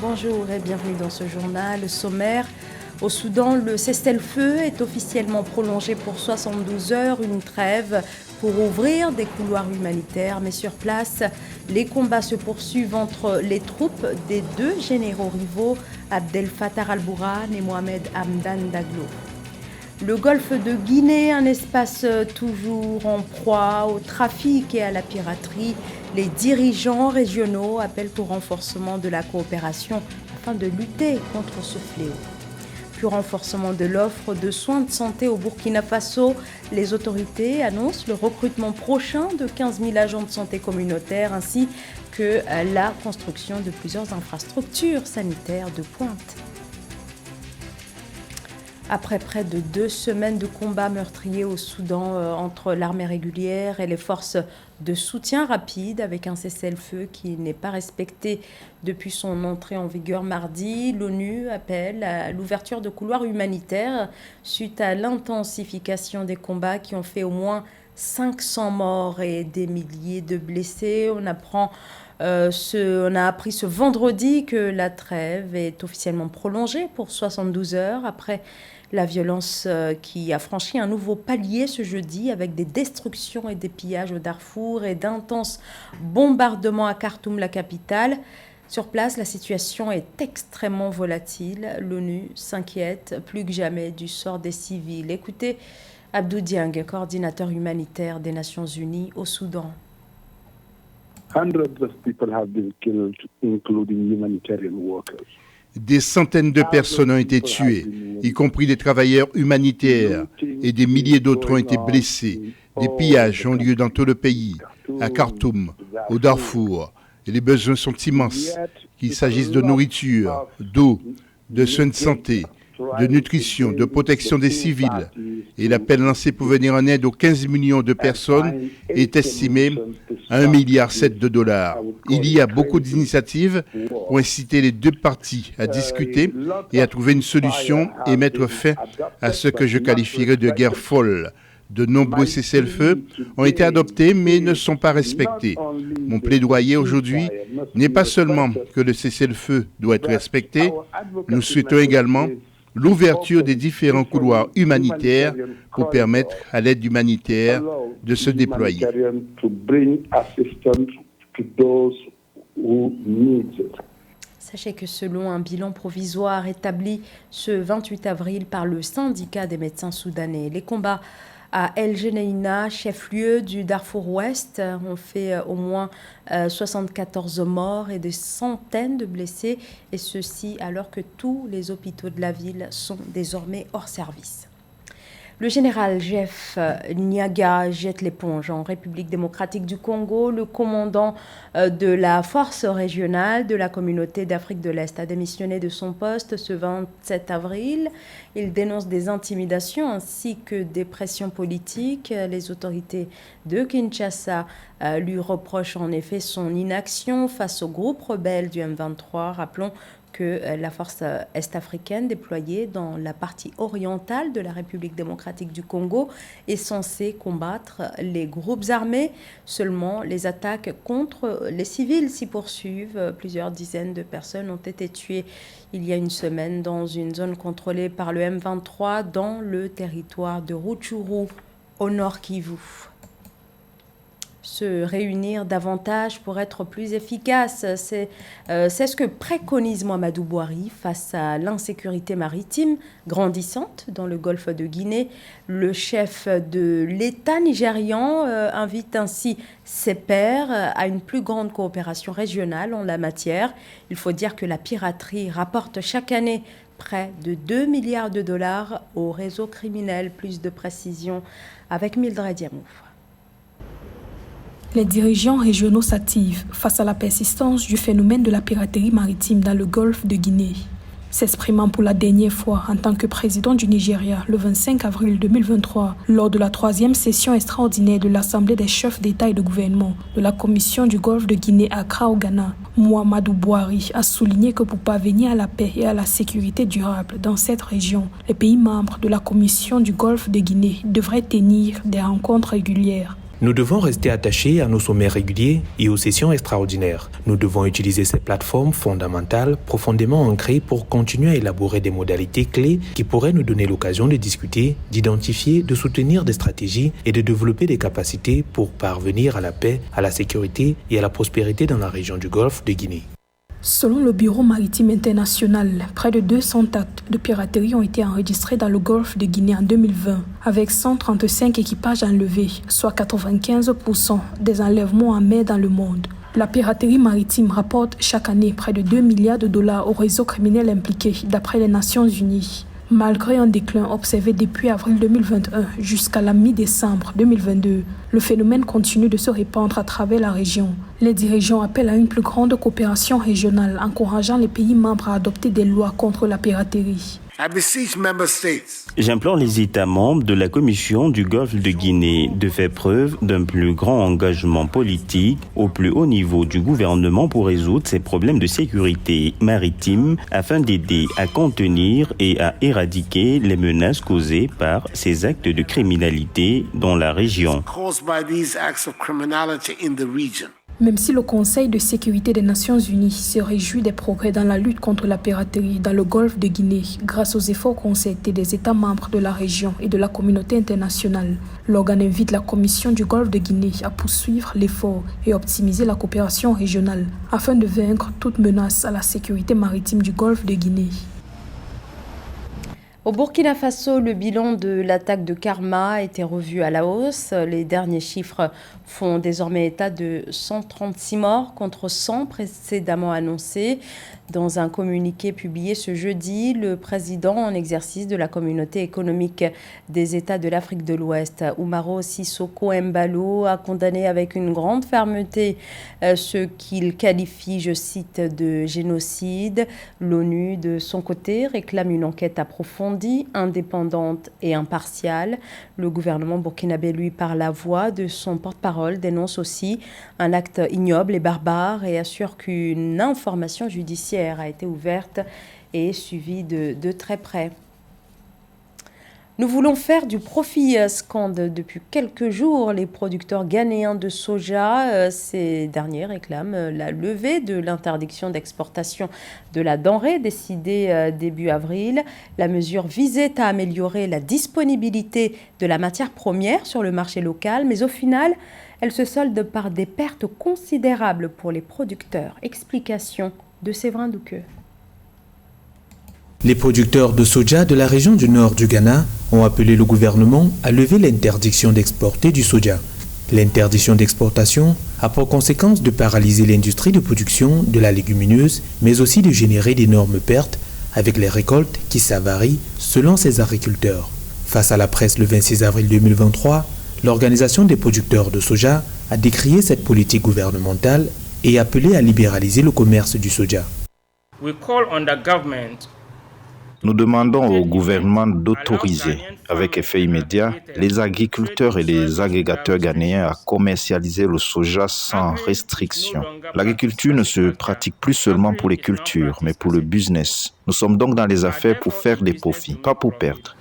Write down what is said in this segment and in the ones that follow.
Bonjour et bienvenue dans ce journal sommaire. Au Soudan, le cessez-le-feu est officiellement prolongé pour 72 heures, une trêve pour ouvrir des couloirs humanitaires. Mais sur place, les combats se poursuivent entre les troupes des deux généraux rivaux, Abdel Fattah al-Burhan et Mohamed Hamdan Daglo. Le golfe de Guinée, un espace toujours en proie au trafic et à la piraterie. Les dirigeants régionaux appellent au renforcement de la coopération afin de lutter contre ce fléau. Puis renforcement de l'offre de soins de santé au Burkina Faso, les autorités annoncent le recrutement prochain de 15 000 agents de santé communautaire ainsi que la construction de plusieurs infrastructures sanitaires de pointe. Après près de 2 semaines de combats meurtriers au Soudan entre l'armée régulière et les forces de soutien rapide avec un cessez-le-feu qui n'est pas respecté depuis son entrée en vigueur mardi, l'ONU appelle à l'ouverture de couloirs humanitaires suite à l'intensification des combats qui ont fait au moins 500 morts et des milliers de blessés. On a appris ce vendredi que la trêve est officiellement prolongée pour 72 heures après la violence qui a franchi un nouveau palier ce jeudi avec des destructions et des pillages au Darfour et d'intenses bombardements à Khartoum, la capitale. Sur place, la situation est extrêmement volatile. L'ONU s'inquiète plus que jamais du sort des civils. Écoutez Abdou Dieng, coordinateur humanitaire des Nations Unies au Soudan. Hundreds of people have been killed, including humanitarian workers. Des centaines de personnes ont été tuées, y compris des travailleurs humanitaires, et des milliers d'autres ont été blessés. Des pillages ont lieu dans tout le pays, à Khartoum, au Darfour, et les besoins sont immenses, qu'il s'agisse de nourriture, d'eau, de soins de santé, de nutrition, de protection des civils. Et l'appel lancé pour venir en aide aux 15 millions de personnes est estimé à 1,7 milliard de dollars. Il y a beaucoup d'initiatives pour inciter les deux parties à discuter et à trouver une solution et mettre fin à ce que je qualifierais de guerre folle. De nombreux cessez-le-feu ont été adoptés mais ne sont pas respectés. Mon plaidoyer aujourd'hui n'est pas seulement que le cessez-le-feu doit être respecté, nous souhaitons également l'ouverture des différents couloirs humanitaires pour permettre à l'aide humanitaire de se déployer. Sachez que selon un bilan provisoire établi ce 28 avril par le syndicat des médecins soudanais, les combats à El Geneina, chef-lieu du Darfour Ouest, ont fait au moins 74 morts et des centaines de blessés, et ceci alors que tous les hôpitaux de la ville sont désormais hors service. Le général Jeff Nyaga jette l'éponge en République démocratique du Congo. Le commandant de la force régionale de la communauté d'Afrique de l'Est a démissionné de son poste ce 27 avril. Il dénonce des intimidations ainsi que des pressions politiques. Les autorités de Kinshasa lui reprochent en effet son inaction face au groupe rebelle du M23. Rappelons que la force est-africaine déployée dans la partie orientale de la République démocratique du Congo est censée combattre les groupes armés. Seulement, les attaques contre les civils s'y poursuivent. Plusieurs dizaines de personnes ont été tuées il y a une semaine dans une zone contrôlée par le M23 dans le territoire de Rutshuru, au nord Kivu. Se réunir davantage pour être plus efficace. C'est ce que préconise Mahamadou Bouhari face à l'insécurité maritime grandissante dans le golfe de Guinée. Le chef de l'État nigérian invite ainsi ses pairs à une plus grande coopération régionale en la matière. Il faut dire que la piraterie rapporte chaque année près de 2 milliards de dollars au réseau criminel. Plus de précisions avec Mildred Diamou. Les dirigeants régionaux s'activent face à la persistance du phénomène de la piraterie maritime dans le golfe de Guinée. S'exprimant pour la dernière fois en tant que président du Nigeria le 25 avril 2023, lors de la 3e session extraordinaire de l'Assemblée des chefs d'État et de gouvernement de la Commission du Golfe de Guinée à Accra au Ghana, Mahamadou Bouhari a souligné que pour parvenir à la paix et à la sécurité durable dans cette région, les pays membres de la Commission du Golfe de Guinée devraient tenir des rencontres régulières. Nous devons rester attachés à nos sommets réguliers et aux sessions extraordinaires. Nous devons utiliser ces plateformes fondamentales profondément ancrées pour continuer à élaborer des modalités clés qui pourraient nous donner l'occasion de discuter, d'identifier, de soutenir des stratégies et de développer des capacités pour parvenir à la paix, à la sécurité et à la prospérité dans la région du Golfe de Guinée. Selon le Bureau maritime international, près de 200 actes de piraterie ont été enregistrés dans le golfe de Guinée en 2020, avec 135 équipages enlevés, soit 95% des enlèvements en mer dans le monde. La piraterie maritime rapporte chaque année près de 2 milliards de dollars au réseau criminel impliqué, d'après les Nations Unies. Malgré un déclin observé depuis avril 2021 jusqu'à la mi-décembre 2022, le phénomène continue de se répandre à travers la région. Les dirigeants appellent à une plus grande coopération régionale, encourageant les pays membres à adopter des lois contre la piraterie. J'implore les États membres de la Commission du Golfe de Guinée de faire preuve d'un plus grand engagement politique au plus haut niveau du gouvernement pour résoudre ces problèmes de sécurité maritime afin d'aider à contenir et à éradiquer les menaces causées par ces actes de criminalité dans la région. Même si le Conseil de sécurité des Nations Unies se réjouit des progrès dans la lutte contre la piraterie dans le golfe de Guinée grâce aux efforts concertés des États membres de la région et de la communauté internationale, l'organe invite la Commission du golfe de Guinée à poursuivre l'effort et optimiser la coopération régionale afin de vaincre toute menace à la sécurité maritime du golfe de Guinée. Au Burkina Faso, le bilan de l'attaque de Karma a été revu à la hausse. Les derniers chiffres font désormais état de 136 morts contre 100 précédemment annoncés. Dans un communiqué publié ce jeudi, le président en exercice de la communauté économique des États de l'Afrique de l'Ouest, Umaro Sissoko Embalo, a condamné avec une grande fermeté ce qu'il qualifie, je cite, de génocide. L'ONU, de son côté, réclame une enquête approfondie, indépendante et impartiale. Le gouvernement burkinabé, lui, par la voix de son porte-parole, dénonce aussi un acte ignoble et barbare et assure qu'une information judiciaire a été ouverte et suivie de très près. Nous voulons faire du profit, scandent depuis quelques jours les producteurs ghanéens de soja. Ces derniers réclament la levée de l'interdiction d'exportation de la denrée décidée début avril. La mesure visait à améliorer la disponibilité de la matière première sur le marché local, mais au final, elle se solde par des pertes considérables pour les producteurs. Explication de Séverin Douqueux. Les producteurs de soja de la région du nord du Ghana ont appelé le gouvernement à lever l'interdiction d'exporter du soja. L'interdiction d'exportation a pour conséquence de paralyser l'industrie de production de la légumineuse, mais aussi de générer d'énormes pertes avec les récoltes qui s'avarient selon ces agriculteurs. Face à la presse le 26 avril 2023, l'Organisation des producteurs de soja a décrié cette politique gouvernementale et appelé à libéraliser le commerce du soja. Nous demandons au gouvernement d'autoriser, avec effet immédiat, les agriculteurs et les agrégateurs ghanéens à commercialiser le soja sans restriction. L'agriculture ne se pratique plus seulement pour les cultures, mais pour le business. Nous sommes donc dans les affaires pour faire des profits, pas pour perdre.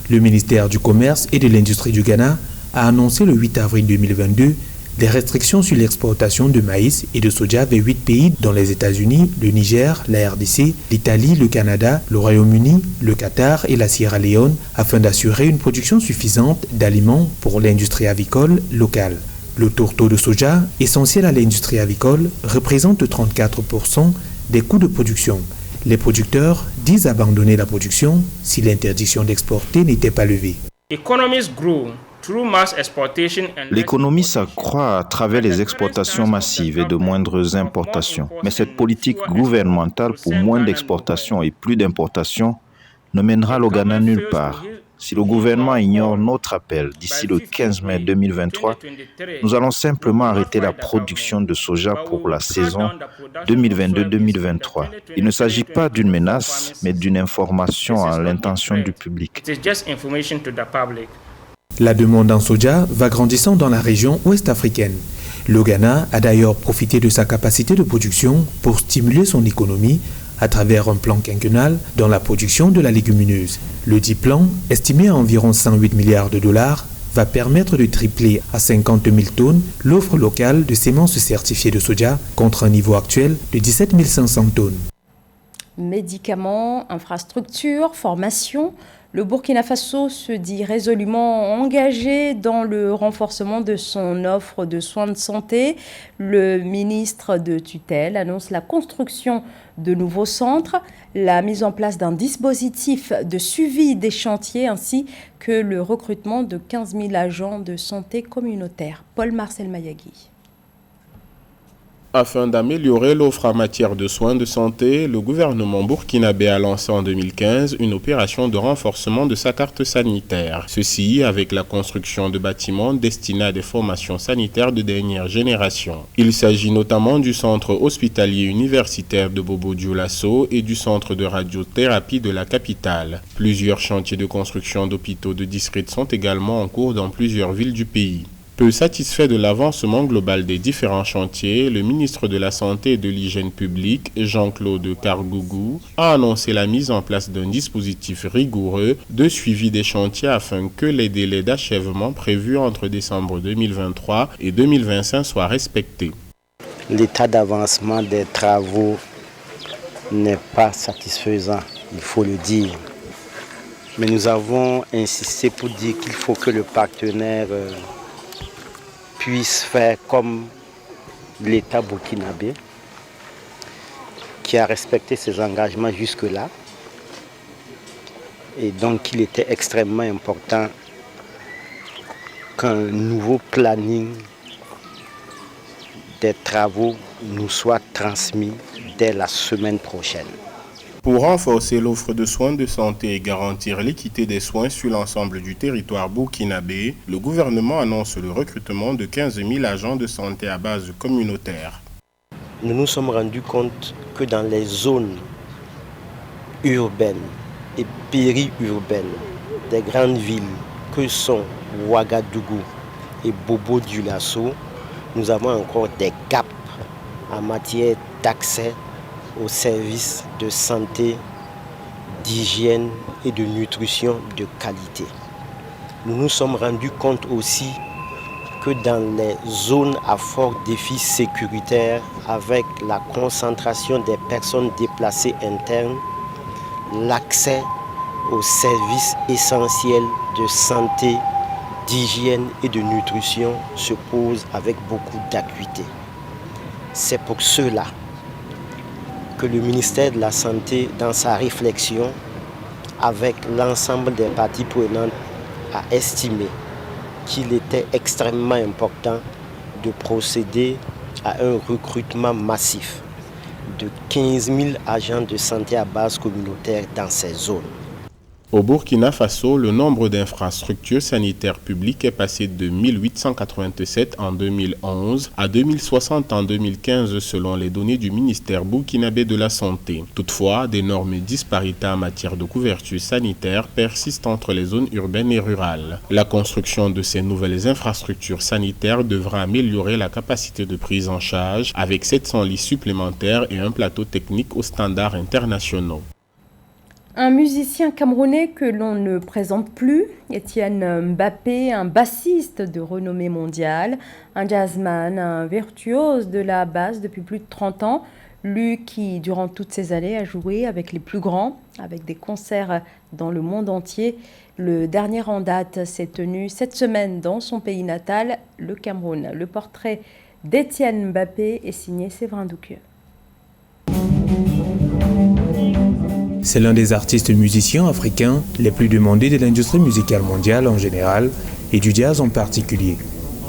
Le ministère du Commerce et de l'Industrie du Ghana a annoncé le 8 avril 2022 des restrictions sur l'exportation de maïs et de soja vers 8 pays dont les États-Unis, le Niger, la RDC, l'Italie, le Canada, le Royaume-Uni, le Qatar et la Sierra Leone afin d'assurer une production suffisante d'aliments pour l'industrie avicole locale. Le tourteau de soja, essentiel à l'industrie avicole, représente 34% des coûts de production. Les producteurs disent abandonner la production si l'interdiction d'exporter n'était pas levée. L'économie s'accroît à travers les exportations massives et de moindres importations. Mais cette politique gouvernementale pour moins d'exportations et plus d'importations ne mènera le Ghana nulle part. Si le gouvernement ignore notre appel d'ici le 15 mai 2023, nous allons simplement arrêter la production de soja pour la saison 2022-2023. Il ne s'agit pas d'une menace, mais d'une information à l'intention du public. La demande en soja va grandissant dans la région ouest-africaine. Le Ghana a d'ailleurs profité de sa capacité de production pour stimuler son économie à travers un plan quinquennal dans la production de la légumineuse. Le dit plan, estimé à environ 108 milliards de dollars, va permettre de tripler à 50 000 tonnes l'offre locale de semences certifiées de soja contre un niveau actuel de 17 500 tonnes. Médicaments, infrastructures, formation, le Burkina Faso se dit résolument engagé dans le renforcement de son offre de soins de santé. Le ministre de tutelle annonce la construction de nouveaux centres, la mise en place d'un dispositif de suivi des chantiers ainsi que le recrutement de 15 000 agents de santé communautaire. Paul-Marcel Mayagui. Afin d'améliorer l'offre en matière de soins de santé, le gouvernement burkinabé a lancé en 2015 une opération de renforcement de sa carte sanitaire. Ceci avec la construction de bâtiments destinés à des formations sanitaires de dernière génération. Il s'agit notamment du centre hospitalier universitaire de Bobo-Dioulasso et du centre de radiothérapie de la capitale. Plusieurs chantiers de construction d'hôpitaux de district sont également en cours dans plusieurs villes du pays. Peu satisfait de l'avancement global des différents chantiers, le ministre de la Santé et de l'Hygiène publique, Jean-Claude Kargougou, a annoncé la mise en place d'un dispositif rigoureux de suivi des chantiers afin que les délais d'achèvement prévus entre décembre 2023 et 2025 soient respectés. L'état d'avancement des travaux n'est pas satisfaisant, il faut le dire. Mais nous avons insisté pour dire qu'il faut que le partenaire puisse faire comme l'État burkinabé, qui a respecté ses engagements jusque-là. Et donc il était extrêmement important qu'un nouveau planning des travaux nous soit transmis dès la semaine prochaine. Pour renforcer l'offre de soins de santé et garantir l'équité des soins sur l'ensemble du territoire burkinabé, le gouvernement annonce le recrutement de 15 000 agents de santé à base communautaire. Nous nous sommes rendus compte que dans les zones urbaines et périurbaines des grandes villes que sont Ouagadougou et Bobo-Dioulasso, nous avons encore des gaps en matière d'accès aux services de santé, d'hygiène et de nutrition de qualité. Nous nous sommes rendus compte aussi que dans les zones à fort défi sécuritaire, avec la concentration des personnes déplacées internes, l'accès aux services essentiels de santé, d'hygiène et de nutrition se pose avec beaucoup d'acuité. C'est pour cela que le ministère de la Santé, dans sa réflexion, avec l'ensemble des parties prenantes, a estimé qu'il était extrêmement important de procéder à un recrutement massif de 15 000 agents de santé à base communautaire dans ces zones. Au Burkina Faso, le nombre d'infrastructures sanitaires publiques est passé de 1887 en 2011 à 2060 en 2015 selon les données du ministère burkinabé de la Santé. Toutefois, d'énormes disparités en matière de couverture sanitaire persistent entre les zones urbaines et rurales. La construction de ces nouvelles infrastructures sanitaires devra améliorer la capacité de prise en charge avec 700 lits supplémentaires et un plateau technique aux standards internationaux. Un musicien camerounais que l'on ne présente plus, Etienne Mbappé, un bassiste de renommée mondiale, un jazzman, un virtuose de la basse depuis plus de 30 ans, lui qui, durant toutes ces années, a joué avec les plus grands, avec des concerts dans le monde entier. Le dernier en date s'est tenu cette semaine dans son pays natal, le Cameroun. Le portrait d'Etienne Mbappé est signé Séverin Douquieux. C'est l'un des artistes musiciens africains les plus demandés de l'industrie musicale mondiale en général et du jazz en particulier.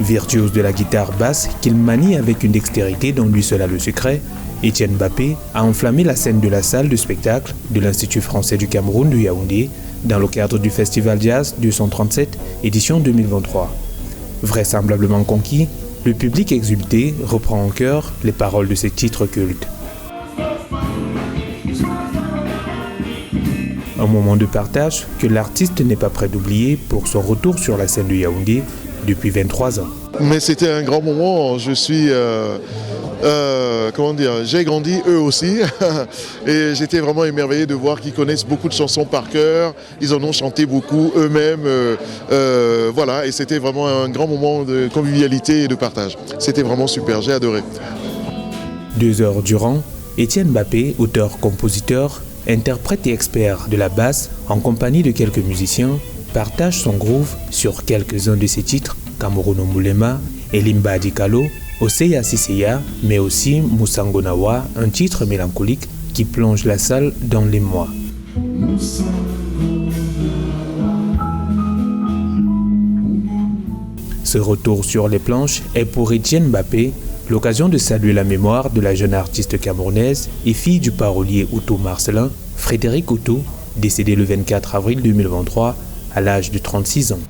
Virtuose de la guitare basse qu'il manie avec une dextérité dont lui seul a le secret, Etienne Mbappé a enflammé la scène de la salle de spectacle de l'Institut français du Cameroun de Yaoundé dans le cadre du Festival Jazz 237, édition 2023. Vraisemblablement conquis, le public exulté reprend en chœur les paroles de ses titres cultes. Un moment de partage que l'artiste n'est pas prêt d'oublier pour son retour sur la scène de Yaoundé depuis 23 ans. Mais c'était un grand moment, je suis j'ai grandi, eux aussi, et j'étais vraiment émerveillé de voir qu'ils connaissent beaucoup de chansons par cœur, ils en ont chanté beaucoup eux-mêmes, voilà, et c'était vraiment un grand moment de convivialité et de partage. C'était vraiment super, j'ai adoré. 2 heures durant, Étienne Mbappé, auteur-compositeur, interprète et expert de la basse, en compagnie de quelques musiciens, partage son groove sur quelques-uns de ses titres, Cameroun Moulema, Elimba Adikalo, Oseya Siseya, mais aussi Moussangonawa, un titre mélancolique qui plonge la salle dans l'émoi. Ce retour sur les planches est pour Étienne Mbappé l'occasion de saluer la mémoire de la jeune artiste camerounaise et fille du parolier Hutu Marcelin, Frédéric Hutu, décédé le 24 avril 2023 à l'âge de 36 ans.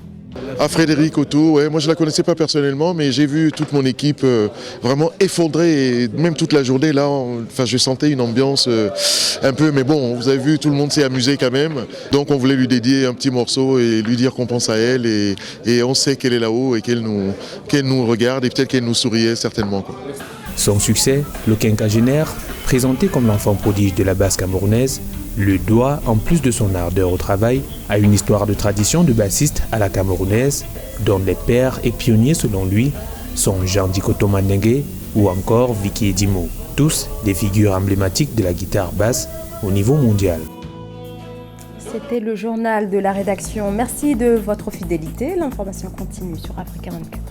À Frédéric Hutu, ouais, moi je ne la connaissais pas personnellement, mais j'ai vu toute mon équipe vraiment effondrée, et même toute la journée là, je sentais une ambiance un peu, mais bon, vous avez vu, tout le monde s'est amusé quand même, donc on voulait lui dédier un petit morceau et lui dire qu'on pense à elle, et on sait qu'elle est là-haut et qu'elle nous regarde, et peut-être qu'elle nous souriait certainement, quoi. Son succès, le quinquagénaire, présenté comme l'enfant prodige de la basse camerounaise, le doit, en plus de son ardeur au travail, à une histoire de tradition de bassiste à la camerounaise, dont les pères et pionniers selon lui sont Jean Dikoto Mandengue ou encore Vicky Edimo, tous des figures emblématiques de la guitare basse au niveau mondial. C'était le journal de la rédaction. Merci de votre fidélité. L'information continue sur Africa 24.